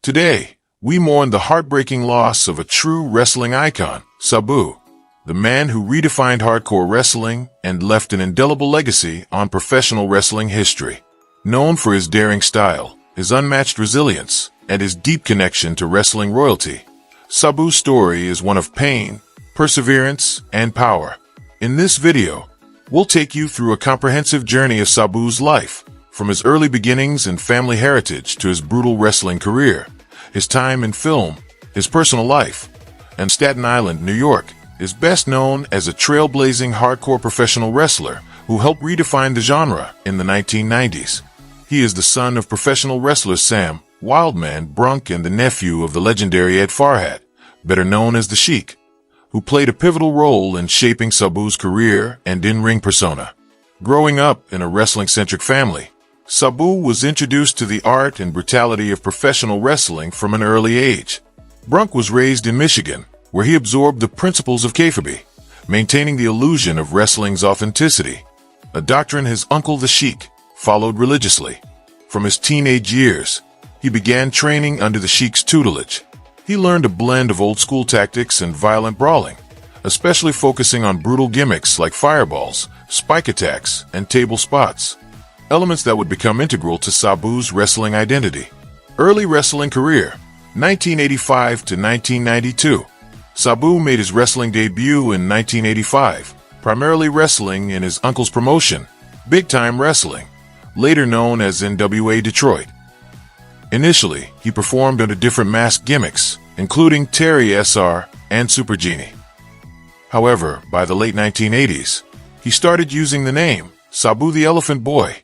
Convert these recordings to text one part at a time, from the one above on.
Today, we mourn the heartbreaking loss of a true wrestling icon, Sabu, the man who redefined hardcore wrestling and left an indelible legacy on professional wrestling history. Known for his daring style, his unmatched resilience, and his deep connection to wrestling royalty, Sabu's story is one of pain, perseverance, and power. In this video, we'll take you through a comprehensive journey of Sabu's life, from his early beginnings and family heritage to his brutal wrestling career, his time in film, his personal life, and Staten Island, New York, is best known as a trailblazing hardcore professional wrestler who helped redefine the genre in the 1990s. He is the son of professional wrestlers Sam, Wildman Brunk and the nephew of the legendary Ed Farhat, better known as the Sheik, who played a pivotal role in shaping Sabu's career and in-ring persona. Growing up in a wrestling-centric family, Sabu was introduced to the art and brutality of professional wrestling from an early age. Brunk was raised in Michigan, where he absorbed the principles of kayfabe, maintaining the illusion of wrestling's authenticity, a doctrine his uncle the Sheik followed religiously. From his teenage years, he began training under the Sheik's tutelage. He learned a blend of old-school tactics and violent brawling, especially focusing on brutal gimmicks like fireballs, spike attacks, and table spots, elements that would become integral to Sabu's wrestling identity. Early wrestling career, 1985 to 1992. Sabu made his wrestling debut in 1985, primarily wrestling in his uncle's promotion, Big Time Wrestling, later known as NWA Detroit. Initially, he performed under different mask gimmicks, including Terry Sr. and Super Genie. However, by the late 1980s, he started using the name Sabu the Elephant Boy,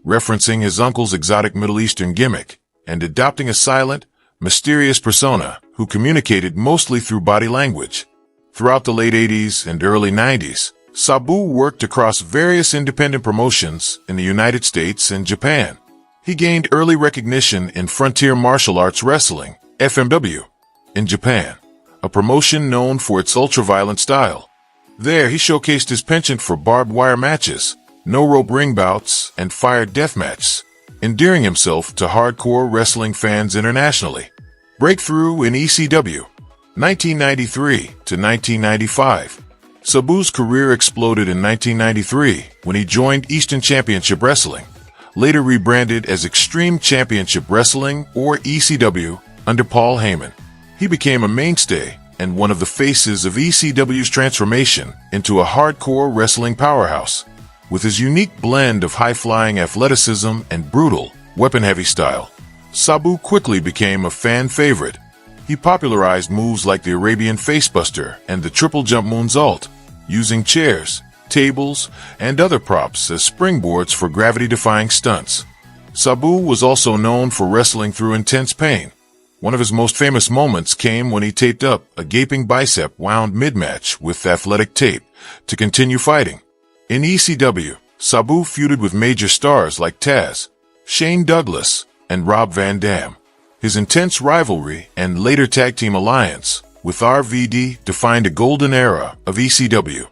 referencing his uncle's exotic Middle Eastern gimmick, and adopting a silent, mysterious persona who communicated mostly through body language. Throughout the late 80s and early 90s, Sabu worked across various independent promotions in the United States and Japan. He gained early recognition in Frontier Martial Arts Wrestling, FMW, in Japan, a promotion known for its ultra-violent style. There, he showcased his penchant for barbed wire matches, no-rope ring bouts, and fire deathmatches, endearing himself to hardcore wrestling fans internationally. Breakthrough in ECW, 1993 to 1995. Sabu's career exploded in 1993 when he joined Eastern Championship Wrestling, later rebranded as Extreme Championship Wrestling or ECW under Paul Heyman. He became a mainstay and one of the faces of ECW's transformation into a hardcore wrestling powerhouse. With his unique blend of high-flying athleticism and brutal, weapon-heavy style, Sabu quickly became a fan favorite. He popularized moves like the Arabian Facebuster and the triple jump moonsault, using chairs, tables, and other props as springboards for gravity-defying stunts. Sabu was also known for wrestling through intense pain. One of his most famous moments came when he taped up a gaping bicep wound mid-match with athletic tape to continue fighting. In ECW, Sabu feuded with major stars like Taz, Shane Douglas, and Rob Van Dam. His intense rivalry and later tag team alliance with RVD defined a golden era of ECW.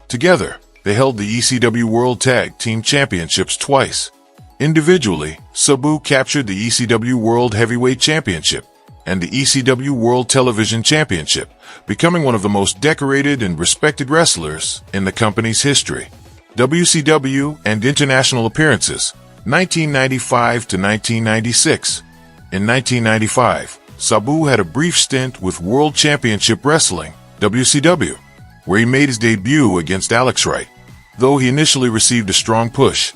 Together, they held the ECW World Tag Team Championships twice. Individually, Sabu captured the ECW World Heavyweight Championship and the ECW World Television Championship, becoming one of the most decorated and respected wrestlers in the company's history. WCW and international appearances, 1995 to 1996. In 1995, Sabu had a brief stint with World Championship Wrestling, WCW, where he made his debut against Alex Wright. Though he initially received a strong push,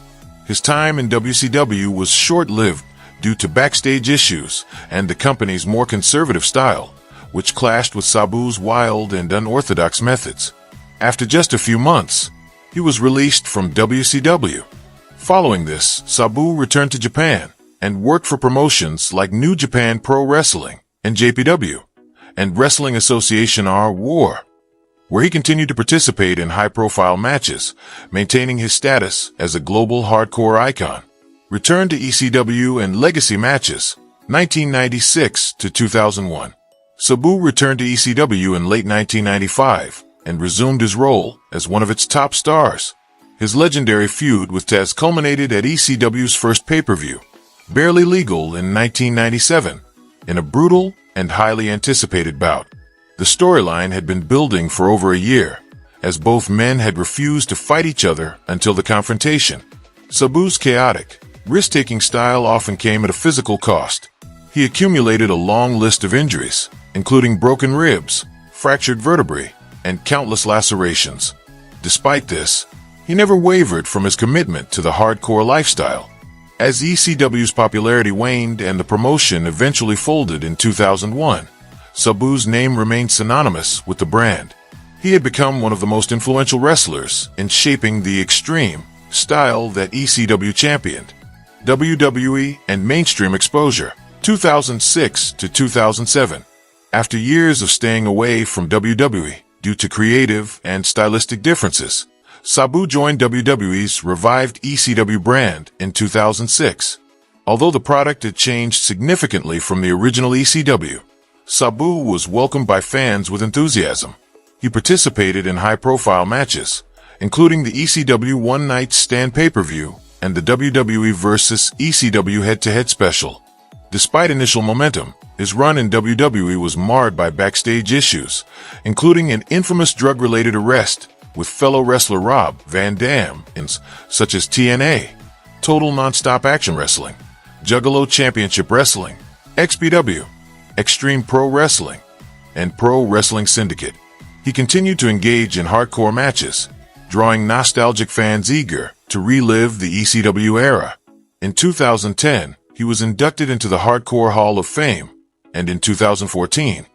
his time in WCW was short-lived due to backstage issues and the company's more conservative style, which clashed with Sabu's wild and unorthodox methods. After just a few months, he was released from WCW. Following this, Sabu returned to Japan and worked for promotions like New Japan Pro Wrestling, NJPW, and Wrestling Association R-War, where he continued to participate in high-profile matches, maintaining his status as a global hardcore icon. Returned to ECW and legacy matches, 1996 to 2001. Sabu returned to ECW in late 1995 and resumed his role as one of its top stars. His legendary feud with Taz culminated at ECW's first pay-per-view, Barely Legal, in 1997. in a brutal and highly anticipated bout. The storyline had been building for over a year, as both men had refused to fight each other until the confrontation. Sabu's chaotic, risk-taking style often came at a physical cost. He accumulated a long list of injuries, including broken ribs, fractured vertebrae, and countless lacerations. Despite this, he never wavered from his commitment to the hardcore lifestyle. As ECW's popularity waned and the promotion eventually folded in 2001, Sabu's name remained synonymous with the brand. He had become one of the most influential wrestlers in shaping the extreme style that ECW championed. WWE and mainstream exposure, 2006 to 2007. After years of staying away from WWE due to creative and stylistic differences, Sabu joined WWE's revived ECW brand in 2006. Although the product had changed significantly from the original ECW, Sabu was welcomed by fans with enthusiasm. He participated in high-profile matches, including the ECW One Night Stand pay-per-view and the WWE vs. ECW head-to-head special. Despite initial momentum, his run in WWE was marred by backstage issues, including an infamous drug-related arrest with fellow wrestler Rob Van Dam in such as TNA, Total Nonstop Action Wrestling, Juggalo Championship Wrestling, XPW, Extreme Pro Wrestling, and Pro Wrestling Syndicate. He continued to engage in hardcore matches, drawing nostalgic fans eager to relive the ECW era. In 2010, he was inducted into the Hardcore Hall of Fame, and in 2014,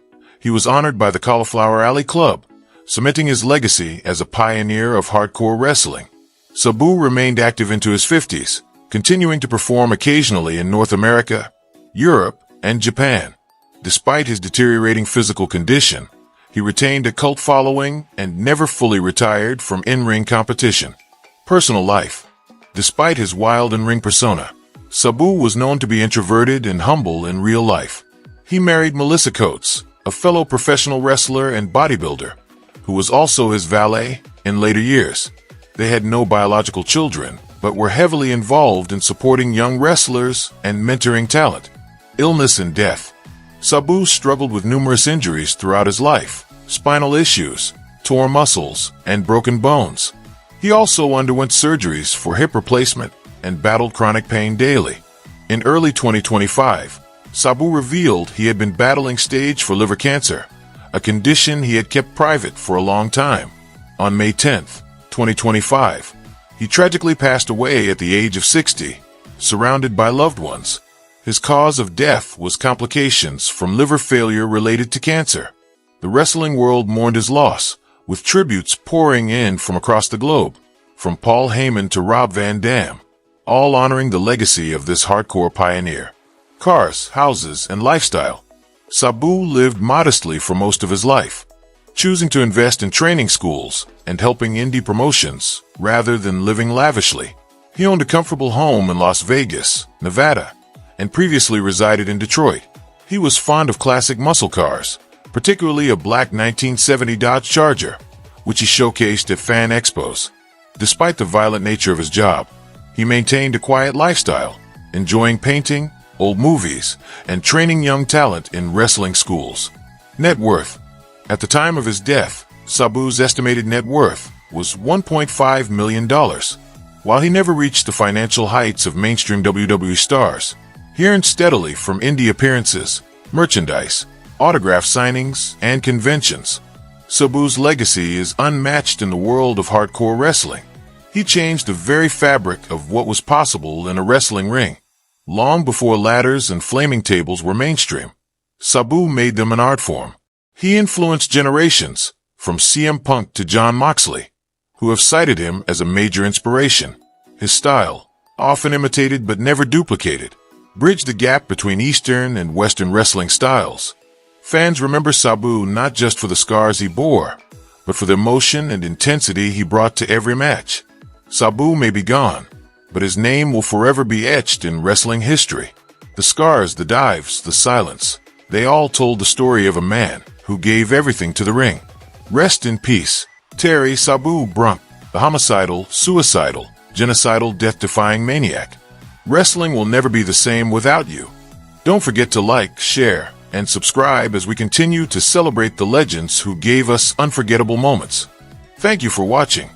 he was honored by the Cauliflower Alley Club, cementing his legacy as a pioneer of hardcore wrestling. Sabu remained active into his 50s, continuing to perform occasionally in North America, Europe, and Japan. Despite his deteriorating physical condition, he retained a cult following and never fully retired from in-ring competition. Personal life. Despite his wild in-ring persona, Sabu was known to be introverted and humble in real life. He married Melissa Coates, a fellow professional wrestler and bodybuilder, who was also his valet in later years. They had no biological children, but were heavily involved in supporting young wrestlers and mentoring talent. Illness and death. Sabu struggled with numerous injuries throughout his life, spinal issues, torn muscles, and broken bones. He also underwent surgeries for hip replacement and battled chronic pain daily. In early 2025, Sabu revealed he had been battling stage 4 liver cancer, a condition he had kept private for a long time. On May 10, 2025, he tragically passed away at the age of 60, surrounded by loved ones. His cause of death was complications from liver failure related to cancer. The wrestling world mourned his loss, with tributes pouring in from across the globe, from Paul Heyman to Rob Van Dam, all honoring the legacy of this hardcore pioneer. Cars, houses, and lifestyle. Sabu lived modestly for most of his life, choosing to invest in training schools and helping indie promotions rather than living lavishly. He owned a comfortable home in Las Vegas, Nevada, and previously resided in Detroit. He was fond of classic muscle cars, particularly a black 1970 Dodge Charger, which he showcased at fan expos. Despite the violent nature of his job, he maintained a quiet lifestyle, enjoying painting, old movies, and training young talent in wrestling schools. Net worth. At the time of his death, Sabu's estimated net worth was $1.5 million. While he never reached the financial heights of mainstream WWE stars, he earned steadily from indie appearances, merchandise, autograph signings, and conventions. Sabu's legacy is unmatched in the world of hardcore wrestling. He changed the very fabric of what was possible in a wrestling ring. Long before ladders and flaming tables were mainstream, Sabu made them an art form. He influenced generations, from CM Punk to Jon Moxley, who have cited him as a major inspiration. His style, often imitated but never duplicated, bridged the gap between Eastern and Western wrestling styles. Fans remember Sabu not just for the scars he bore, but for the emotion and intensity he brought to every match. Sabu may be gone, but his name will forever be etched in wrestling history. The scars, the dives, the silence, they all told the story of a man who gave everything to the ring. Rest in peace, Terry Sabu Brunk, the homicidal, suicidal, genocidal, death-defying maniac. Wrestling will never be the same without you. Don't forget to like, share, and subscribe as we continue to celebrate the legends who gave us unforgettable moments. Thank you for watching.